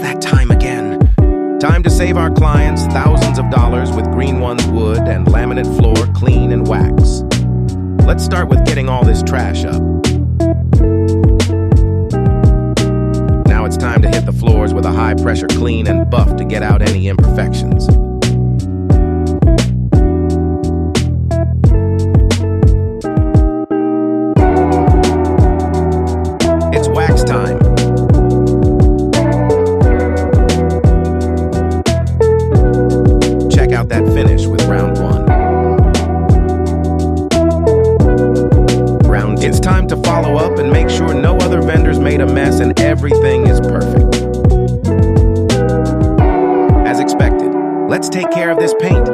It's that time again. Time to save our clients thousands of dollars with Green One's wood and laminate floor clean and wax. Let's start with getting all this trash up. Now it's time to hit the floors with a high-pressure clean and buff to get out any imperfections. It's wax time. Check out that finish with round one. Round two. It's time to follow up and make sure no other vendors made a mess and everything is perfect. As expected, let's take care of this paint.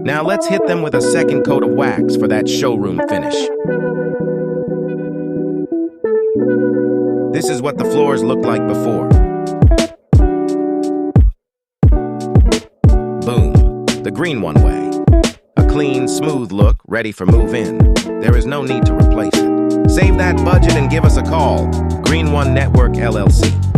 Now let's hit them with a second coat of wax for that showroom finish. This is what the floors looked like before. Boom, the Green One way. A clean, smooth look, ready for move-in. There is no need to replace it. Save that budget and give us a call. Green One Network, LLC.